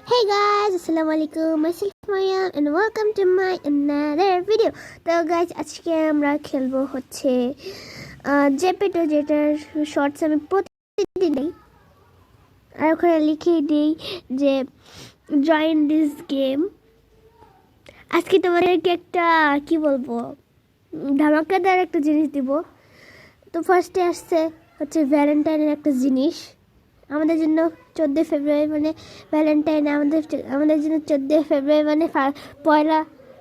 Hey guys, Assalamualaikum. Myself Maya and welcome to my another video. তো guys আজকে আমরা খেলবো হচ্ছে জেপেটো, যেটার শর্টস আমি প্রতিদিন দিই আর ওখানে লিখে দিই যে জয়েন দিস গেম। আজকে তোমাদেরকে একটা কি বলবো ধামাকাদার একটা জিনিস দিব। তো ফার্স্টে আসছে হচ্ছে ভ্যালেন্টাইনের একটা জিনিস আমাদের জন্য। 14 ফেব্রুয়ারি মানে ভ্যালেন্টাইন, আমাদের জন্য 14 ফেব্রুয়ারি মানে পয়লা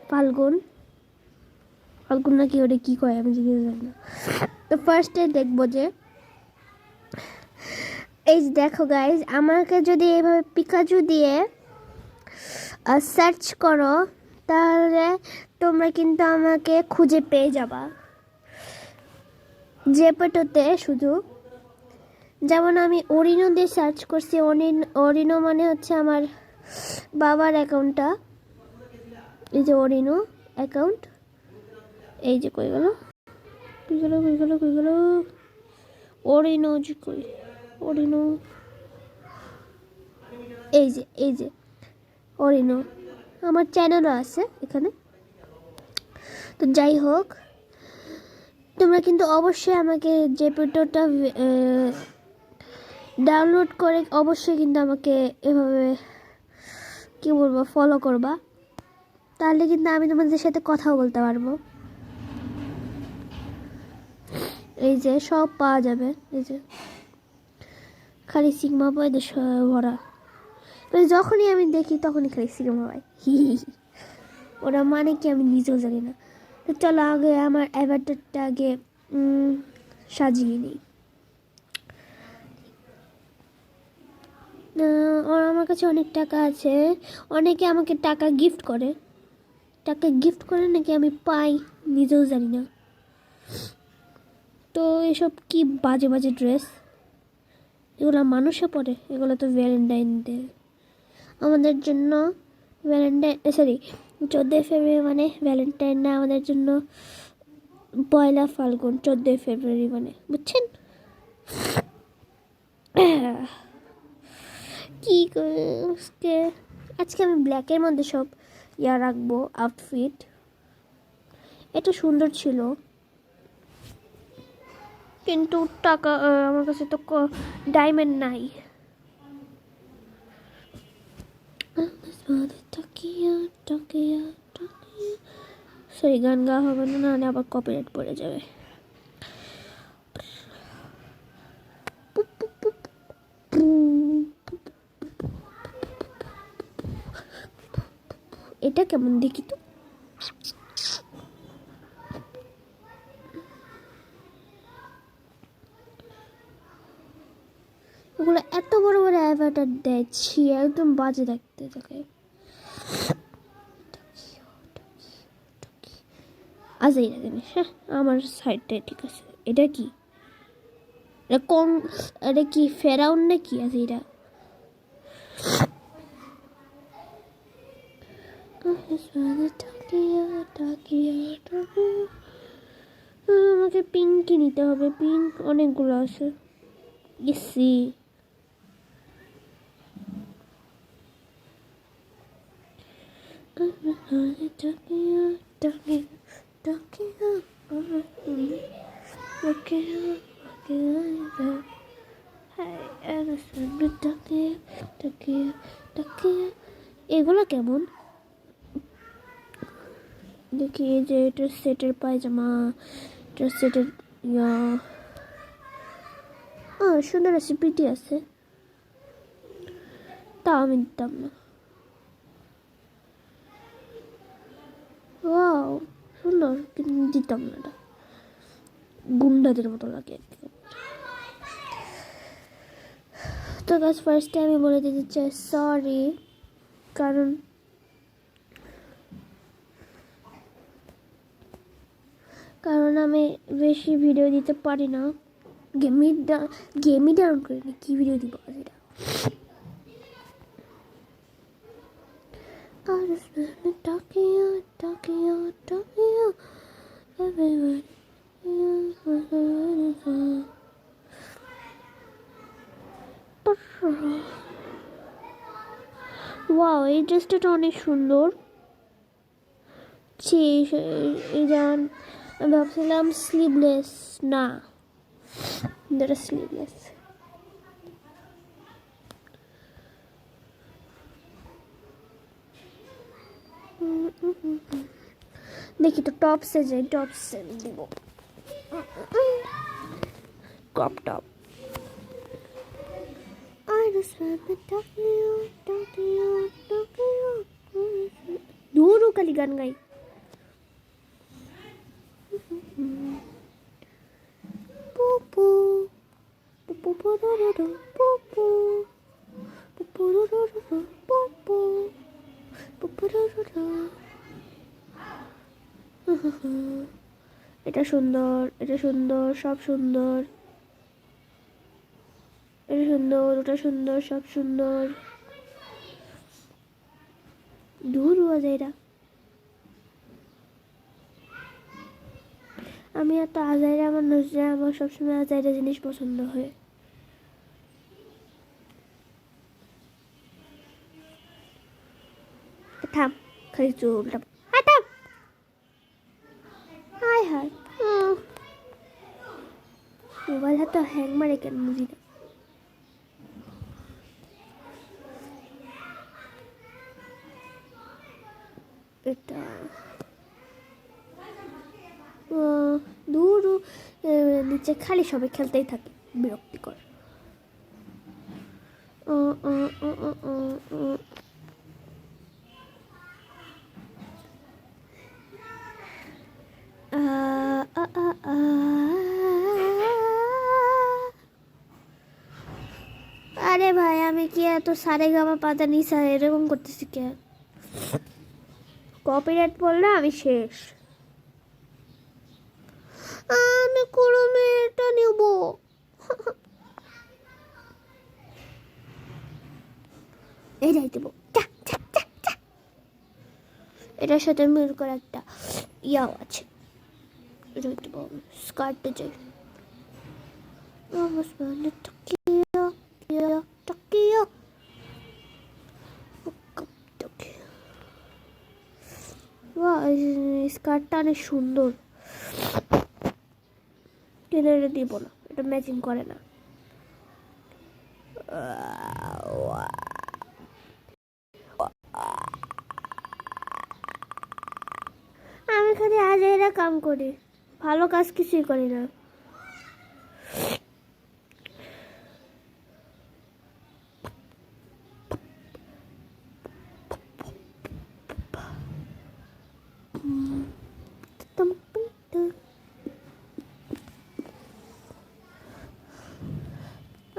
ফাল্গুন নাকি ওটা কী কয় আমি জিজ্ঞেস জানি না। তো ফার্স্টে দেখবো যে এই দেখো গাইজ, আমাকে যদি এইভাবে পিকাচু দিয়ে সার্চ করো তাহলে তোমরা কিন্তু আমাকে খুঁজে পেয়ে যাবা জেপেটোতে। শুধু যেমন আমি অরিনো দিয়ে সার্চ করছি, অরিনো মানে হচ্ছে আমার বাবার অ্যাকাউন্টটা, এই যে অরিনো অ্যাকাউন্ট, এই যে কই গেল অরিনো যে কই অরিনো, এই যে অরিনো আমার চ্যানেলও আছে এখানে। তো যাই হোক, তোমরা কিন্তু অবশ্যই আমাকে জেপেটোটা ডাউনলোড করে অবশ্যই কিন্তু আমাকে এভাবে কি বলবো ফলো করবা, তাহলে কিন্তু আমি তোমাদের সাথে কথাও বলতে পারবো। এই যে সব পাওয়া যাবে, এই যে খালি সিগমা বয়দের ভরা, যখনই আমি দেখি তখনই খালি সিগমা বয়। ওরা মানে কি আমি নিজেও জানি না। তো চলো আগে আমার অ্যাভাটারটা আগে সাজিয়ে নিই। আমার কাছে অনেক টাকা আছে, অনেকে আমাকে টাকা গিফট করে নাকি আমি পাই নিজেও জানি না। তো এসব কি বাজে বাজে ড্রেস, এগুলো মানুষে পরে, এগুলো তো ভ্যালেন্টাইন ডে আমাদের জন্য। 14 ফেব্রুয়ারি মানে ভ্যালেন্টাইন না, আমাদের জন্য পয়লা ফাল্গুন। 14 ফেব্রুয়ারি মানে বুঝছেন কি। আজকে আমি ব্ল্যাকের মধ্যে সব রাখবো আউটফিট। এটা সুন্দর ছিল, কিন্তু টাকা আমার কাছে তো ডায়মন্ড নাই। সরি, গান গাওয়া হবে না, নাহলে আবার কপিরাইট পড়ে যাবে। এটা কেমন দেখি তো, ওগুলো এত বড় বড় অ্যাভাটার দেখছি, একদম বাজে দেখতে থাকে। আচ্ছা এটা জিনিস, হ্যাঁ আমার সাইডটাই ঠিক আছে। এটা কি, এটা কি ফেরাউন নাকি? আছে এটা আমাকে পিঙ্কই নিতে হবে, পিঙ্ক অনেকগুলো আছে। ইসি এগুলো কেমন দেখি। এই যে এটা সেটের পায়জামা, এটা সেটের সুন্দর আছে, পিটি আছে, তাও আমি দিতাম না। ওয়াও সুন্দর, কিন্তু দিতাম না, এটা গুন্ডাদের মতো লাগে। তো গাছ ফার্স্টে আমি বলে দিতে চাই সরি, কারণ আমি বেশি ভিডিও দিতে পারি না। গেমই ডাউন করিনি, কি ভিডিও দিব এটা। ওয়াও, এই ড্রেসটা তো অনেক সুন্দর। ছি, এই যেমন আমি ভাবছিলাম স্লিভলেস, না এটা স্লিভলেস। দেখি তো টপসে যাই, টপসে দিব ক্রপ টপ। দূর কালি গান গাই। পুপু পুপু পুরুরু পুপু পুপুরুরু পুপু পুপুরুরু। এটা সুন্দর, এটা সুন্দর, সব সুন্দর। এটা সুন্দর, ওটা সুন্দর, সব সুন্দর। দূর আজাইরা, আমি এত আজাইরা মানুষ যে আমার সবসময় আজাইরা জিনিস পছন্দ হয়। থাম, খালি চুলটা থাম। হায় হায়, মোবাইল হাতে হ্যাং মারে কেন বুঝি না। এটা দূর নিচে খালি সবাই খেলতেই থাকে, বিরক্তিকর। আরে ভাই, আমি কি এত সারে গামা পাতা নিসা এরকম করতেছি কে? কপিরাইট পড়লে আমি শেষ। আমি কুরুমে এটা নিব। এটাই দেবো। এটার সাথে মিল করে একটা ইয়াও আছে, এটাই দেবো। স্কার্টে যাই। স্কার্টটা অনেক সুন্দর, কিন্তু এটা দিব না, এটা ম্যাচিং করে না। আমি খালি আজাইরা কাম করি, ভালো কাজ কিছুই করি না।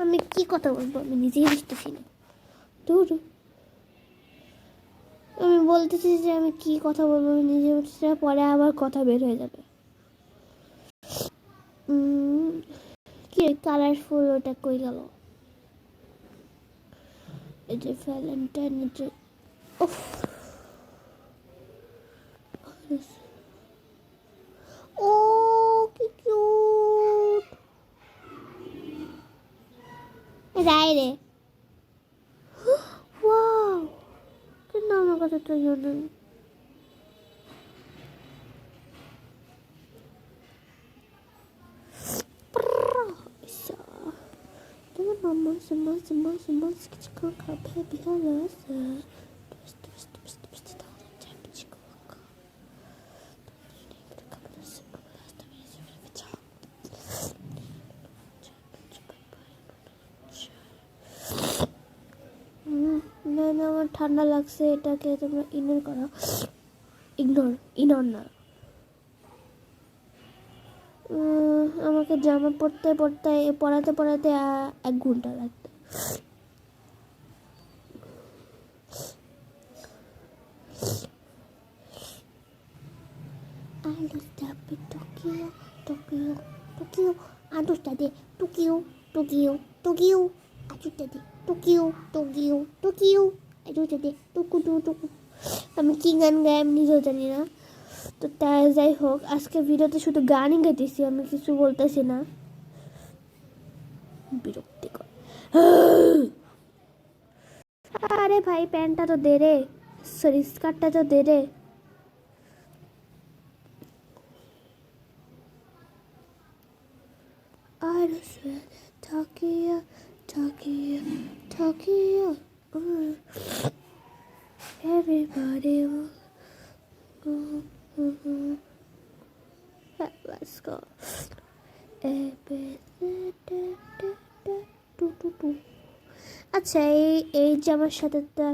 আমি কি কথা বলবো আমি নিজেই বুঝতেছি না। দূর, আমি বলতেছি যে আমি কি কথা বলবো আমি নিজে বুঝতেছি না, পরে আবার কথা বের হয়ে যাবে। কি কালারফুল, ওটা কই গেল? এই যে ভ্যালেন্টাইন, যে ও কি কিউট রাই রে। ওয়াও, কিন্তু আমার কথা তো জানেন। Mama, কিছু খাবে বিহার আছে। না, আমার ঠান্ডা লাগছে, এটাকে তোমরা ইগনোর করো। ইগনোর না। আমাকে জামা পড়াতে 1 ঘন্টা লাগতো। Tokyo, Tokyo, আমি কি গান গাই আমি নিজেও জানি না। তো তাই যাই হোক, আজকে ভিডিওতে শুধু গানই গাইতেছি, আমি কিছু বলতেছি না, বিরক্তিকর। আরে ভাই প্যান্টটা তো দে রে, সরি স্কার্টটা তো দে রে। আর Tokyo, Tokyo, Tokyo. Everybody will go. Let's go. আচ্ছা এই জামার সাথে তো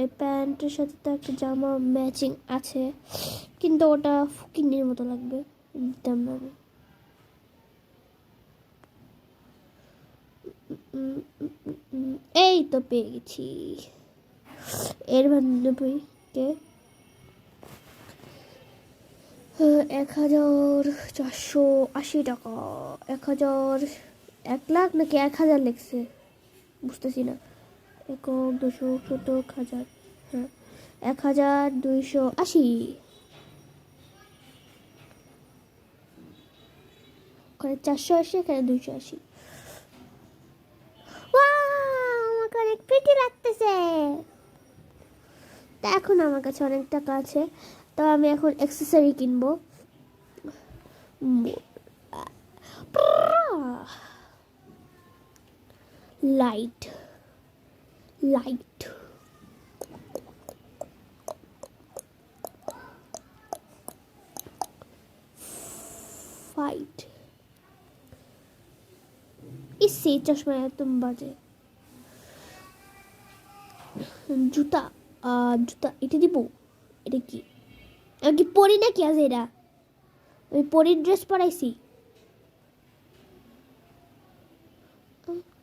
এই প্যান্টের সাথে তো একটা জামা ম্যাচিং আছে, কিন্তু ওটা ফুকিনির মতো লাগবে, দিতাম না আমি। এই তো পেয়ে গেছি এর বান্ধবীকে। 1480 টাকা। 1000, 1 লাখ নাকি 1000 লেগছে, বুঝতেছি না। 1 200 শতক হাজার, হ্যাঁ 1280। ওখানে 480, এখানে 280। আমাকে অনেক প্রিটি লাগতেছে। তা এখন আমার কাছে অনেক টাকা আছে, তো আমি এখন অ্যাক্সেসরি কিনবো। Light light fight. ইসে চশমা একদম বাজে। জুতা, জুতা এটা দিব। এটা কি, আমি কি পরি নাকি আজ? এরা আমি পরির ড্রেস পরাইছি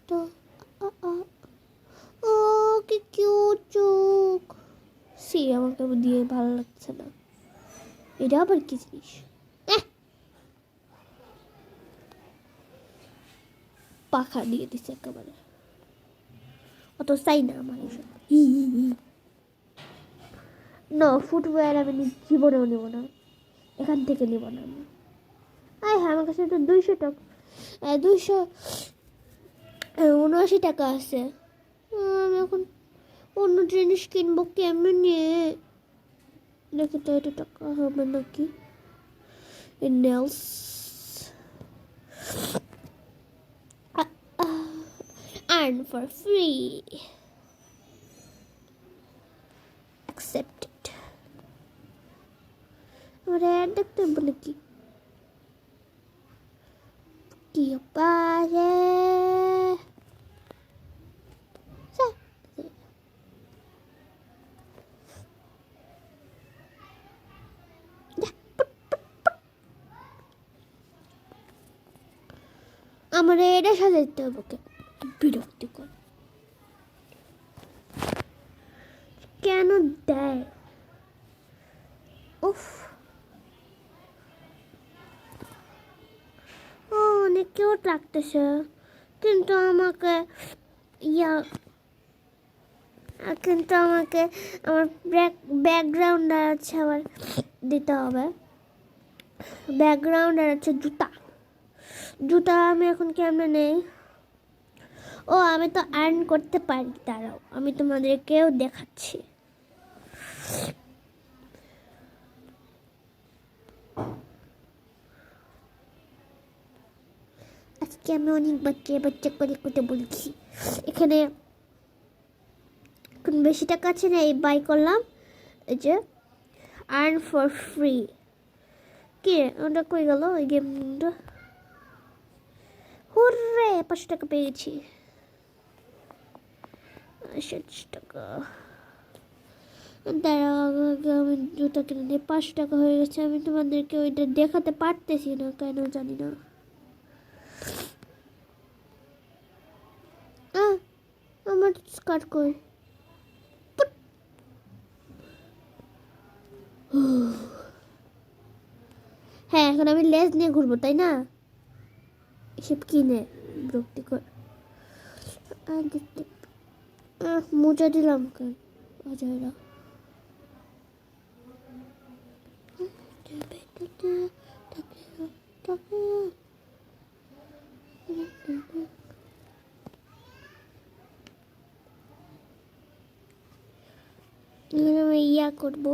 তো। ও কি কিউট চোখ। সে আমাকে দিয়ে ভালো লাগছে না। এটা আবার কি জিনিস? পাখা দিয়ে দিচ্ছে একেবারে, অত চাই না আমার এসব। না ফুটওয়্যার আমি জীবনেও নেব না, এখান থেকে নেব না আমি। হ্যাঁ আমার কাছে তো 200 টাকা, 279 টাকা আছে। আমি এখন অন্য জিনিস কিনবো কেমনে? দেখি তো এটা টাকা হবে নাকি। Nails earn for free, accepted। আমরা অ্যাড দেখতে বলে কি কি পারে। আমার এটা সাজাইতে হবে, বিরক্তিকর কেন দেয়? উফ অনেক কিউট লাগতেছে, কিন্তু আমাকে আমার ব্যাকগ্রাউন্ড আর আছে আবার দিতে হবে। ব্যাকগ্রাউন্ড আর আছে জুতা। জুতা আমি এখন কেমনে নেই? ও আমি তো আর্ন করতে পারি, দাঁড়াও আমি তোমাদেরকেও দেখাচ্ছি। আজকে আমি অনেক বাচ্চা করে কথা বলছি। এখানে এখন বেশি টাকা আছে না, এই বাই করলাম। এই যে আর্ন ফর ফ্রি, কি ওটা কই গেল ওই গেমটা? হুররে 500 টাকা পেয়ে গেছি। 60 টাকা, দাঁড়াও আমি জুতা কিনে নিয়ে 500 টাকা হয়ে গেছে। আমি তোমাদেরকে ওইটা দেখাতে পারতেছি না কেন জানি না। আমার স্কার্ট কই? হ্যাঁ এখন আমি লেজ নিয়ে ঘুরবো তাই না? এসব কিনে বিরক্তিকর। মোজা দিলাম কেন অজয়রা? এখানে আমি ইয়া করবো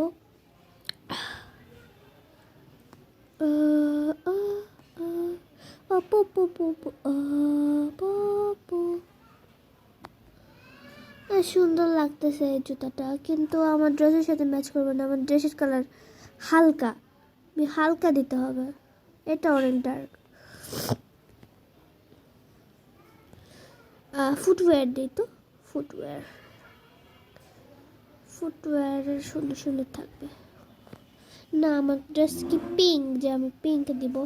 সুন্দর লাগতেছে এই জুতাটা, কিন্তু আমার ড্রেসের সাথে ম্যাচ করবে না। আমার ড্রেসের কালার হালকা, হালকা দিতে হবে। এটা অনেক ডার্ক। ফুটওয়্যার দিই তো, ফুটওয়্যার সুন্দর সুন্দর থাকবে না। আমার ড্রেস কি পিঙ্ক, যে আমি পিঙ্ক দিব?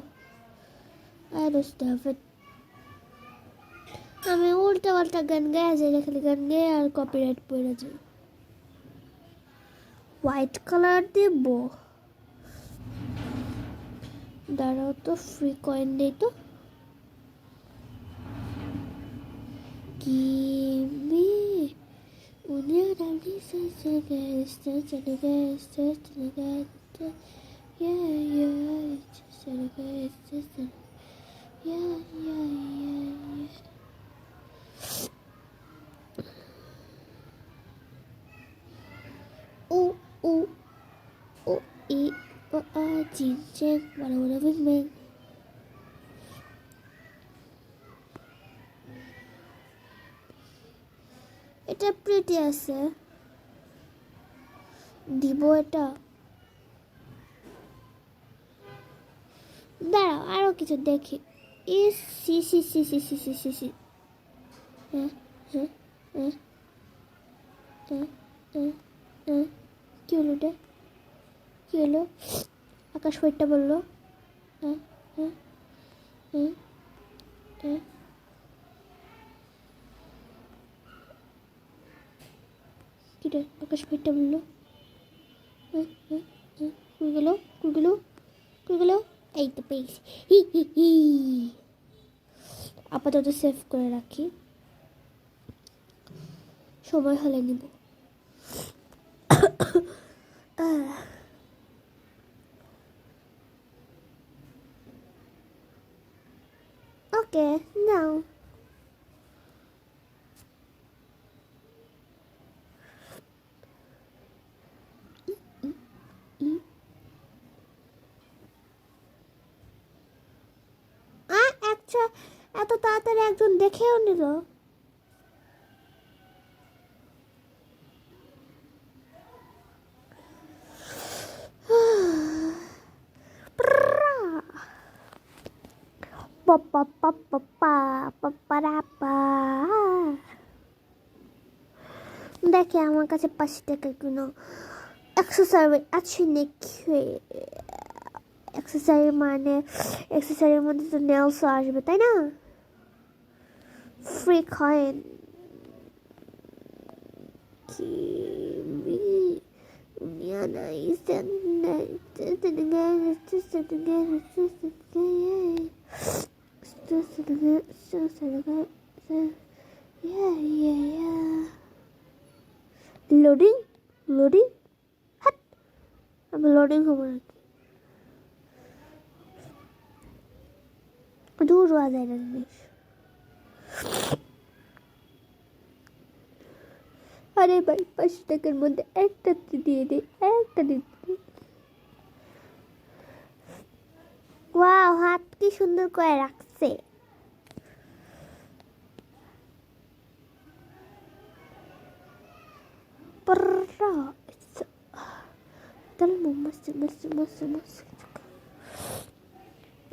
আমি উল্টা পাল্টা গান গায়ে যাই, খালি গান গেয়ে আর কপিরাইট পড়ে যায়। হোয়াইট কালার দেব, দাঁড়াও তো, ফ্রি কয়েন নেই তো। Give me এটা প্রিটি আছে, দিব এটা। দাঁড়াও আরো কিছু দেখি। ইস সি সি সি সি সি সি সি সি কি হলো এটা? কি হলো? আকাশ ফইটটা বললো। কি রে? আকাশ ফইটটা বললো। কই গেল? কই গেল? কই গেল? এই তো পেয়েছি। হি হি হি। আপাতত সেভ করে রাখি, সময় হলে নিব। ওকে নাও। আচ্ছা, এত তাড়াতাড়ি একজন দেখেও নিল। দেখে আমার কাছে 5 টাকা কোনো অ্যাক্সেসরি আছে নাকি? অ্যাক্সেসরি মানে অ্যাক্সেসরির মধ্যে তো নেলসও আসবে, তাই না? ফ্রি কয়েন কি লোডিং লোডিং, হাট, আমি লোডিং হবো নাকি? দূর হওয়া যায় না জিনিস। আরে ভাই 5 টাকার মধ্যে একটা দিয়ে দিই, একটা দিতে। ওয়াও, হাত কি সুন্দর করে রাখছে।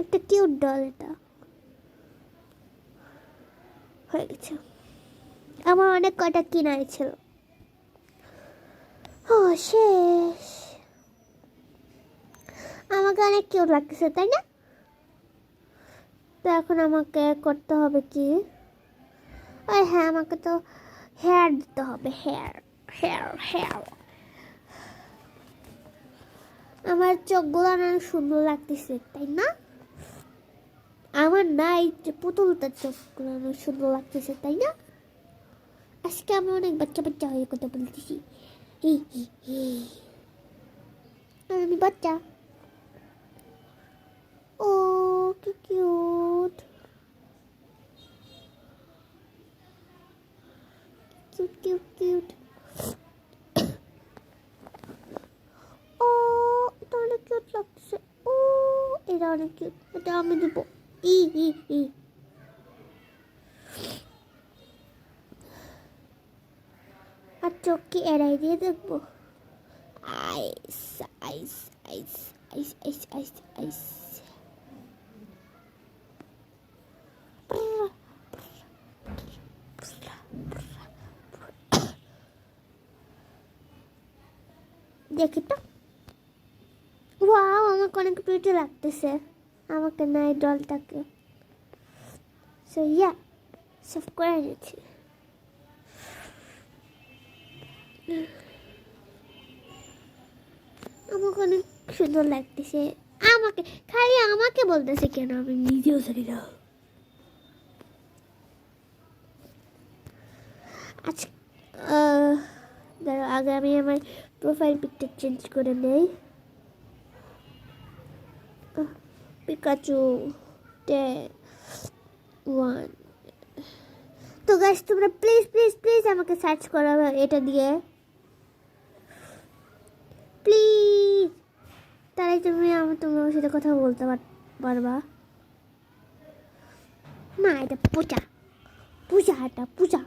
একটা কিউট ডল, এটা হয়ে গেছে। আমার অনেক কটা কিনার ছিল, ও শেষ। আমাকে অনেক কিউট লাগতেছে, তাই না? তো এখন আমাকে করতে হবে কি? ওই হ্যাঁ, আমাকে তো হেয়ার দিতে হবে। হেয়ার হেয়ার হেয়ার আমার চোখগুলো অনেক সুন্দর লাগতেছে, তাই না? আমার নাই যে পুতুলটার চোখগুলো অনেক সুন্দর লাগতেছে, তাই না? আজকে আমি অনেক বাচ্চা বাচ্চা হয়ে কথা বলতেছি। আমি বাচ্চা। ও কি কিউট, কিউট কিউট কিউট। অনেক কিউট, এটা আমি দেবো। ই ই ই আর চোখকে এড়াই দিয়ে দেখবো। আইস আইস আইস আইস আইস আইস আইস। দেখি তো, ওয়াও আমাকে অনেক প্রিটি লাগতেছে, আমাকে না এই ডলটাকে। সো ইয়া, সেভ করে নিচ্ছি। আমাকে অনেক সুন্দর লাগতেছে, আমাকে খালি আমাকে বলতেছে কেন, আমি নিজেও জানি না। আচ্ছা দাঁড়াও, আগে আমি আমার প্রোফাইল পিকচার চেঞ্জ করে নেই। পিকাচু 1। তো গাইস তোমরা প্লিজ প্লিজ প্লিজ আমাকে সার্চ করো এটা দিয়ে, প্লিজ। তাই তুমি তোমার সাথে কথা বলতে পারবা না। এটা পূজা পূজা, এটা পূজা।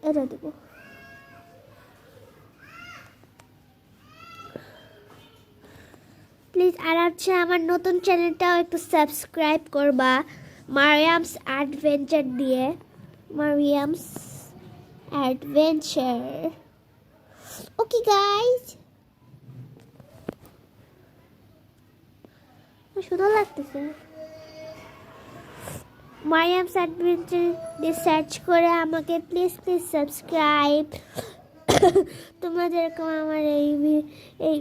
এটা দেবো। প্লিজ আর হচ্ছে আমার নতুন চ্যানেলটাও একটু সাবস্ক্রাইব করবা, মারিয়ামস অ্যাডভেঞ্চার দিয়ে, মারিয়ামস অ্যাডভেঞ্চার। ওকে গাইজ, সুন্দর লাগতেছে। মারিয়ামস অ্যাডভেঞ্চার দিয়ে সার্চ করে আমাকে প্লিজ প্লিজ সাবস্ক্রাইব। তোমরা যেরকম আমার এই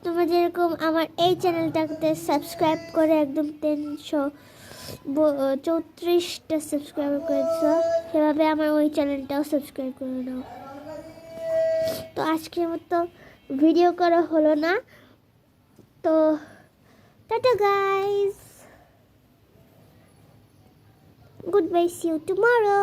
তোমরা যেরকম আমার এই চ্যানেলটাতে সাবস্ক্রাইব করে একদম 334টা সাবস্ক্রাইব করেছো, সেভাবে আমার ওই চ্যানেলটাও সাবস্ক্রাইব করে নাও। তো আজকের মতো ভিডিও করা হলো না, তো tata guys, goodbye, see you tomorrow.